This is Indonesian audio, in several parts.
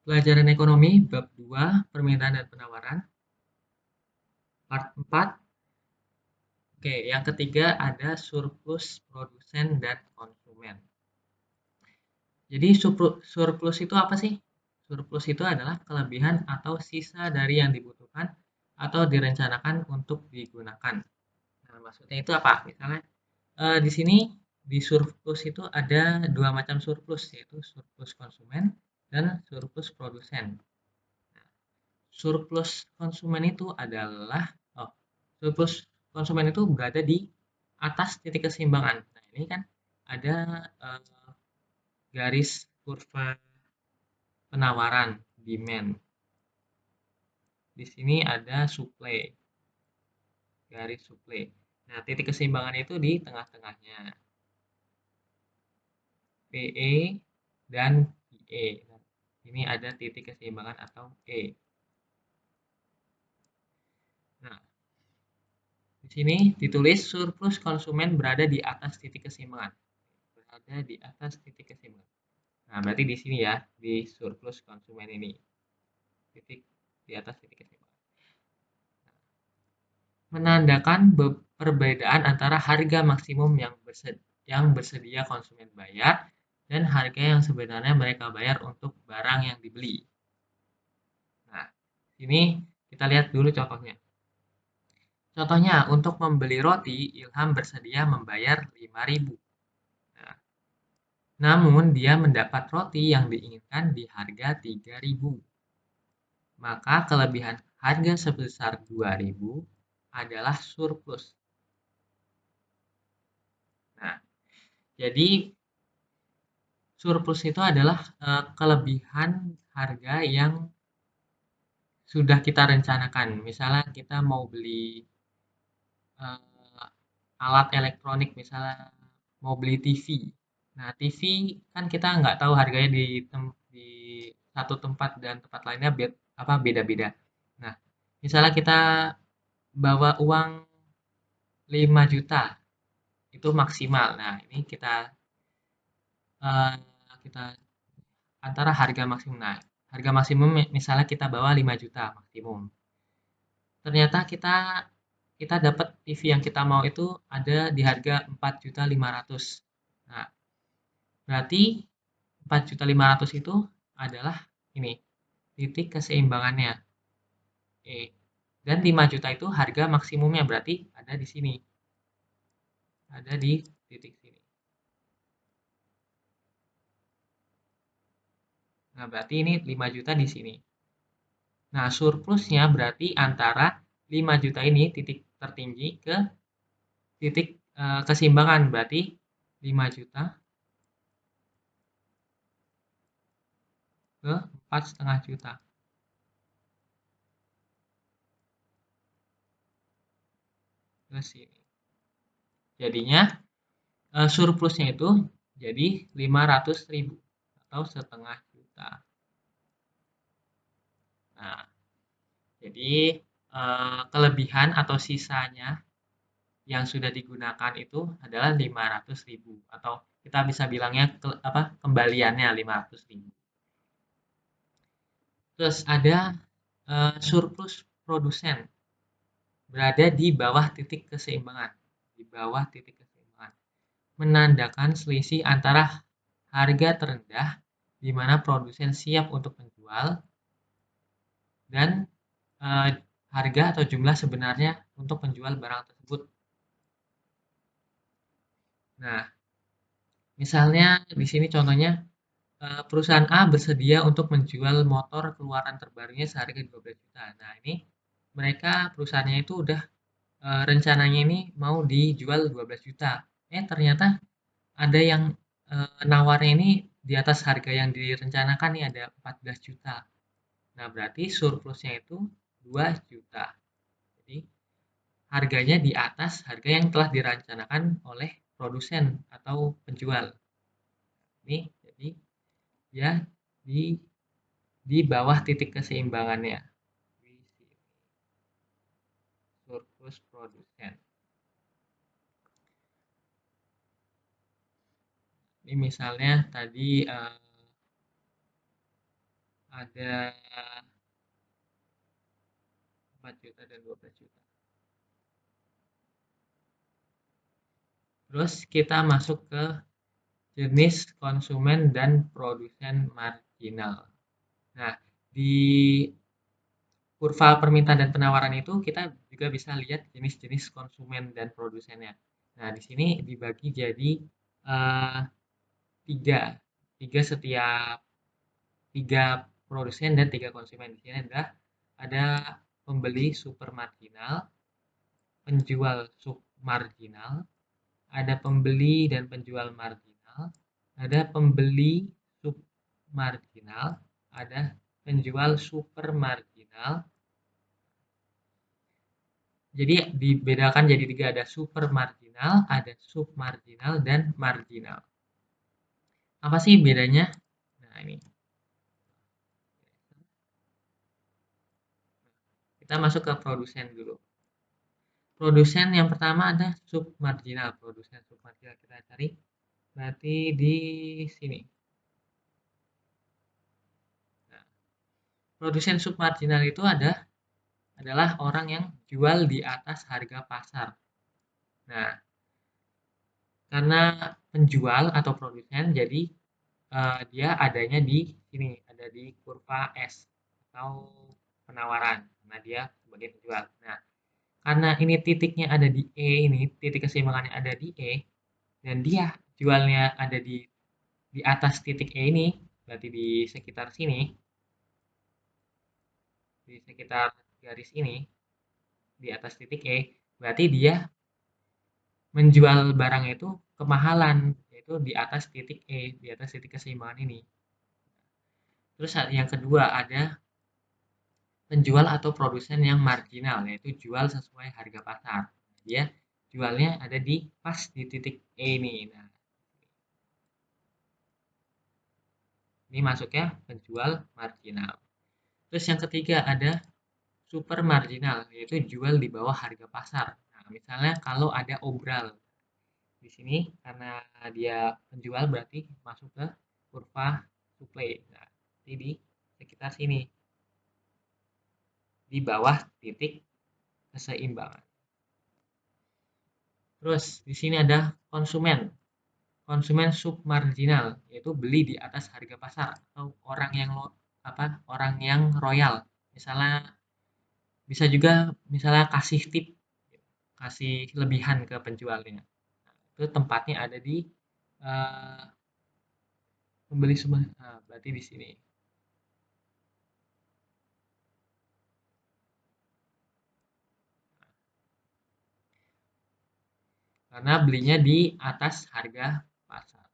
Pelajaran ekonomi bab 2 permintaan dan penawaran part 4. Oke, yang ketiga ada surplus produsen dan konsumen. Jadi surplus itu apa sih? Surplus itu adalah kelebihan atau sisa dari yang dibutuhkan atau direncanakan untuk digunakan. Nah, maksudnya itu apa? Misalnya di sini di surplus itu ada dua macam surplus, yaitu surplus konsumen dan surplus produsen. Surplus konsumen itu adalah surplus konsumen itu berada di atas titik keseimbangan. Nah, ini kan ada garis kurva penawaran demand. Di sini ada supply, garis supply. Nah, titik keseimbangan itu di tengah-tengahnya. PE dan PE. Nah, ini ada titik keseimbangan atau E. Nah, di sini ditulis surplus konsumen berada di atas titik keseimbangan. Berada di atas titik keseimbangan. Nah, berarti di sini ya, di surplus konsumen ini. Titik di atas titik keseimbangan. Menandakan perbedaan antara harga maksimum yang bersedia konsumen bayar dan harga yang sebenarnya mereka bayar untuk barang yang dibeli. Nah, ini kita lihat dulu contohnya. Contohnya, untuk membeli roti, Ilham bersedia membayar 5.000. Nah, namun dia mendapat roti yang diinginkan di harga 3.000. Maka kelebihan harga sebesar 2.000 adalah surplus. Nah, jadi surplus itu adalah kelebihan harga yang sudah kita rencanakan. Misalnya kita mau beli alat elektronik, misalnya mau beli TV. Nah, TV kan kita nggak tahu harganya di satu tempat dan tempat lainnya beda-beda. Nah, misalnya kita bawa uang 5 juta itu maksimal. Nah, ini eh, kita antara harga maksimum. Nah, harga maksimum misalnya kita bawa 5 juta maksimum. Ternyata kita kita dapat TV yang kita mau itu ada di harga 4.500.000. Nah, berarti 4.500.000 itu adalah ini titik keseimbangannya E. Dan 5 juta itu harga maksimumnya berarti ada di sini. Ada di titik sini. Nah, berarti ini 5 juta di sini. Nah, surplusnya berarti antara 5 juta ini titik tertinggi ke titik keseimbangan. Berarti 5 juta ke 4,5 juta. Ke sini. Jadinya surplusnya itu jadi 500.000 atau setengah juta. Nah, jadi kelebihan atau sisanya yang sudah digunakan itu adalah 500.000 atau kita bisa bilangnya kembaliannya 500.000. Terus ada surplus produsen berada di bawah titik keseimbangan. Di bawah titik keseimbangan. Menandakan selisih antara harga terendah di mana produsen siap untuk menjual dan eh, harga atau jumlah sebenarnya untuk menjual barang tersebut. Nah, misalnya di sini contohnya perusahaan A bersedia untuk menjual motor keluaran terbarunya seharga 12 juta. Nah, ini mereka perusahaannya itu udah rencananya ini mau dijual 12 juta. Ternyata ada yang nawarnya ini di atas harga yang direncanakan nih ada 14 juta. Nah, berarti surplusnya itu 2 juta. Jadi, harganya di atas harga yang telah direncanakan oleh produsen atau penjual. Ini jadi ya di di bawah titik keseimbangannya. Di sini, surplus produsen. Ini misalnya tadi ada 4 juta dan 12 juta. Terus kita masuk ke jenis konsumen dan produsen marginal. Nah, di kurva permintaan dan penawaran itu kita juga bisa lihat jenis-jenis konsumen dan produsennya. Nah, di sini dibagi jadi uh, tiga, setiap tiga produsen dan tiga konsumen. Di sini adalah ada pembeli super marginal, penjual submarginal, ada pembeli dan penjual marginal, ada pembeli submarginal, ada penjual super marginal. Jadi dibedakan jadi tiga, ada super marginal, ada submarginal, dan marginal. Apa sih bedanya? Nah, ini. Kita masuk ke produsen dulu. Produsen yang pertama ada submarginal. Produsen submarginal kita cari berarti di sini. Nah, produsen submarginal itu adalah orang yang jual di atas harga pasar. Nah, karena penjual atau produsen, jadi dia adanya di sini, ada di kurva S atau penawaran, karena dia sebagai penjual. Nah, karena ini titiknya ada di E, ini titik keseimbangannya ada di E, dan dia jualnya ada di atas titik E ini, berarti di sekitar sini, di sekitar garis ini, di atas titik E, berarti dia menjual barang itu kemahalan, yaitu di atas titik E, di atas titik keseimbangan ini. Terus yang kedua ada penjual atau produsen yang marginal, yaitu jual sesuai harga pasar. Dia jualnya ada di pas di titik E ini. Nah, ini masuknya penjual marginal. Terus yang ketiga ada super marginal, yaitu jual di bawah harga pasar. Nah, misalnya kalau ada obral di sini, karena dia penjual berarti masuk ke kurva supply. Nah, di sekitar sini, di bawah titik keseimbangan. Terus di sini ada konsumen. Konsumen submarginal, yaitu beli di atas harga pasar atau orang yang royal. Misalnya bisa juga misalnya kasih tip, kasih lebihan ke penjualnya. Nah, itu tempatnya ada di uh, pembeli semua. Nah, berarti di sini. Karena belinya di atas harga pasar.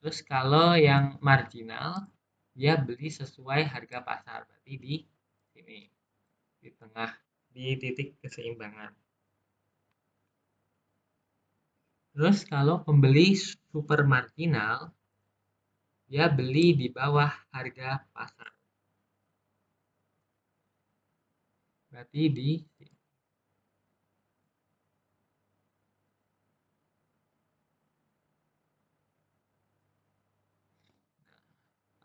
Terus kalau yang marginal, dia beli sesuai harga pasar. Berarti di sini, di tengah, di titik keseimbangan. Terus kalau pembeli super marginal, dia beli di bawah harga pasar. Berarti di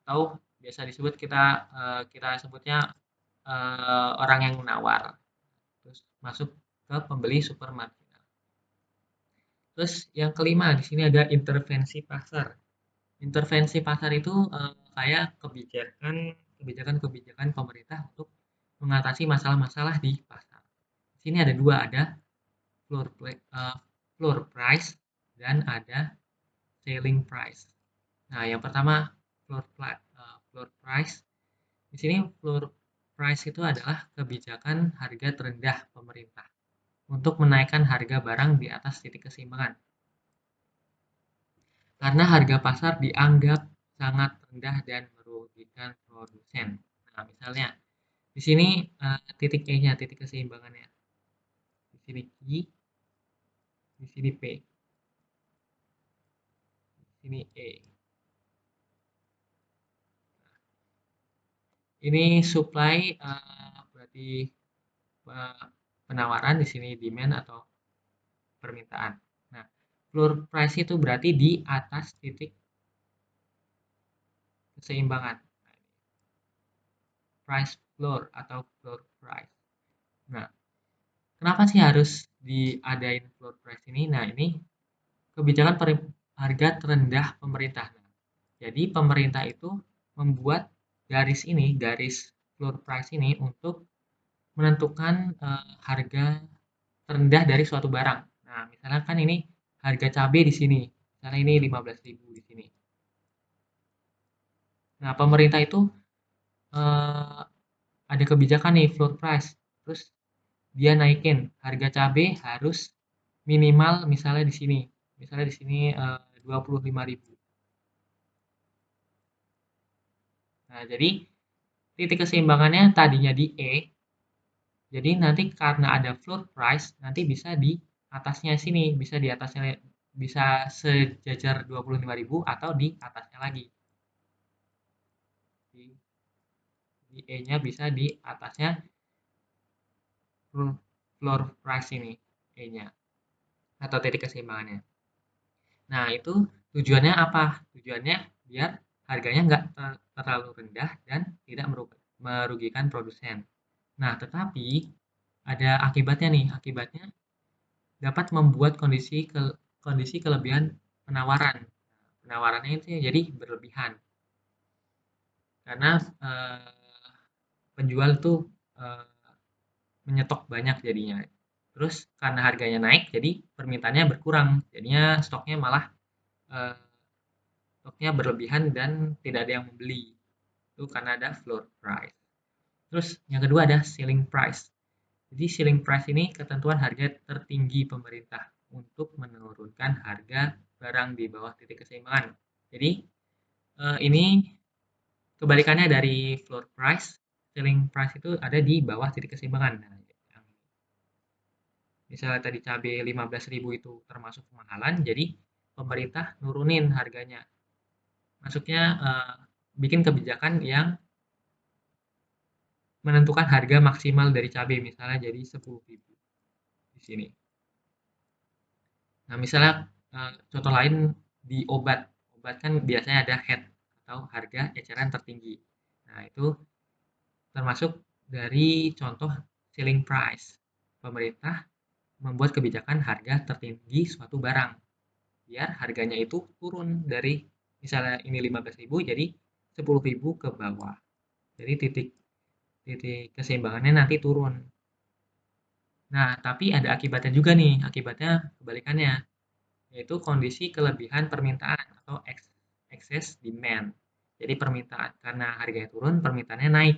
atau biasa disebut kita sebutnya orang yang menawar. Terus masuk ke pembeli super marginal. Terus yang kelima di sini ada intervensi pasar. Intervensi pasar itu kayak kebijakan pemerintah untuk mengatasi masalah-masalah di pasar. Di sini ada dua, ada floor price dan ada selling price. Nah, yang pertama floor price. Di sini floor price itu adalah kebijakan harga terendah pemerintah untuk menaikkan harga barang di atas titik keseimbangan. Karena harga pasar dianggap sangat rendah dan merugikan produsen. Nah, misalnya di sini titik E-nya, titik keseimbangannya. Di sini Q, di sini P, di sini E. Ini supply berarti penawaran, di sini demand atau permintaan. Nah, floor price itu berarti di atas titik keseimbangan. price floor atau floor price. Nah, kenapa sih harus diadain floor price ini? Nah, ini kebijakan harga terendah pemerintah. Nah, jadi pemerintah itu membuat garis floor price ini untuk menentukan harga terendah dari suatu barang. Nah, misalnya kan ini harga cabai di sini. Misalnya ini 15.000 di sini. Nah, pemerintah itu eh, ada kebijakan nih floor price. Terus dia naikin harga cabai harus minimal misalnya di sini. Misalnya di sini 25.000. Nah, jadi titik keseimbangannya tadinya di E, jadi nanti karena ada floor price, nanti bisa di atasnya sini, bisa di atasnya bisa sejajar 25.000 atau di atasnya lagi. Di E-nya bisa di atasnya floor price ini, E-nya atau titik keseimbangannya. Nah, itu tujuannya apa? Tujuannya biar harganya nggak terlalu rendah dan tidak merugikan produsen. Nah, tetapi ada akibatnya nih. Akibatnya dapat membuat kondisi kelebihan penawaran. Penawarannya itu jadi berlebihan karena penjual tuh eh, menyetok banyak jadinya. Terus karena harganya naik, jadi permintaannya berkurang. Jadinya eh, stoknya berlebihan dan tidak ada yang membeli. Itu karena ada floor price. Terus yang kedua ada ceiling price. Jadi ceiling price ini ketentuan harga tertinggi pemerintah untuk menurunkan harga barang di bawah titik keseimbangan. Jadi ini kebalikannya dari floor price, ceiling price itu ada di bawah titik keseimbangan. Nah, yang misalnya tadi cabai 15.000 itu termasuk kemahalan, jadi pemerintah nurunin harganya. Maksudnya bikin kebijakan yang menentukan harga maksimal dari cabai, misalnya jadi 10.000 di sini. Nah, misalnya contoh lain di obat. Obat kan biasanya ada head atau harga eceran tertinggi. Nah, itu termasuk dari contoh ceiling price. Pemerintah membuat kebijakan harga tertinggi suatu barang. Biar harganya itu turun dari misalnya ini 15.000 jadi 10.000 ke bawah. Jadi titik titik keseimbangannya nanti turun. Nah, tapi ada akibatnya juga nih. Akibatnya kebalikannya, yaitu kondisi kelebihan permintaan atau excess demand. Jadi permintaan karena harganya turun, permintaannya naik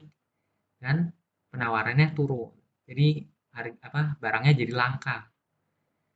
dan penawarannya turun. Jadi barangnya jadi langka.